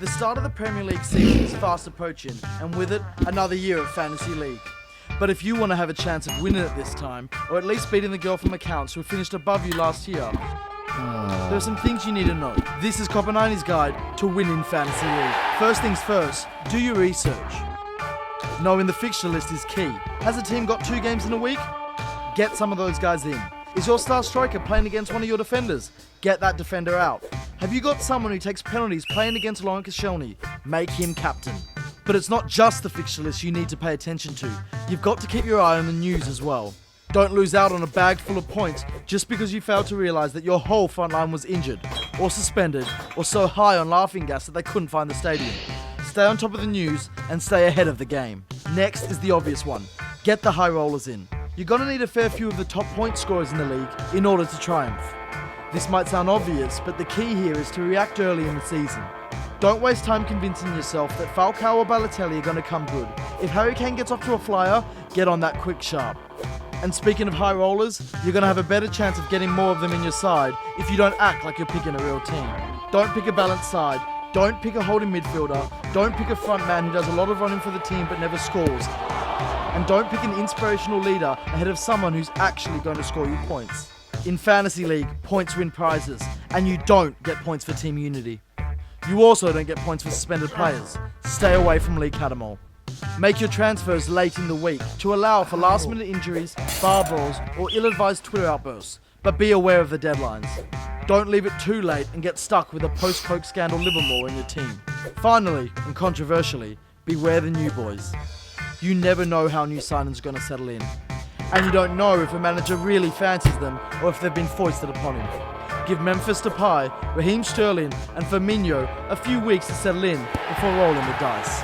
The start of the Premier League season is fast approaching, and with it, another year of Fantasy League. But if you want to have a chance of winning it this time, or at least beating the girl from accounts who finished above you last year, there are some things you need to know. This is Copper 90's guide to winning Fantasy League. First things first, do your research. Knowing the fixture list is key. Has a team got 2 games in a week? Get some of those guys in. Is your star striker playing against one of your defenders? Get that defender out. Have you got someone who takes penalties playing against Lauren Koscielny? Make him captain. But it's not just the fixture list you need to pay attention to. You've got to keep your eye on the news as well. Don't lose out on a bag full of points just because you failed to realise that your whole front line was injured, or suspended, or so high on laughing gas that they couldn't find the stadium. Stay on top of the news and stay ahead of the game. Next is the obvious one. Get the high rollers in. You're going to need a fair few of the top point scorers in the league in order to triumph. This might sound obvious, but the key here is to react early in the season. Don't waste time convincing yourself that Falcao or Balotelli are going to come good. If Harry Kane gets off to a flyer, get on that quick sharp. And speaking of high rollers, you're going to have a better chance of getting more of them in your side if you don't act like you're picking a real team. Don't pick a balanced side. Don't pick a holding midfielder. Don't pick a front man who does a lot of running for the team but never scores. And don't pick an inspirational leader ahead of someone who's actually going to score you points. In Fantasy League, points win prizes, and you don't get points for team unity. You also don't get points for suspended players. Stay away from League Catamol. Make your transfers late in the week to allow for last-minute injuries, bar brawls, or ill-advised Twitter outbursts, but be aware of the deadlines. Don't leave it too late and get stuck with a post-Coke scandal Livermore in your team. Finally, and controversially, beware the new boys. You never know how new signings are going to settle in. And you don't know if a manager really fancies them or if they've been foisted upon him. Give Memphis Depay, Raheem Sterling and Firmino a few weeks to settle in before rolling the dice.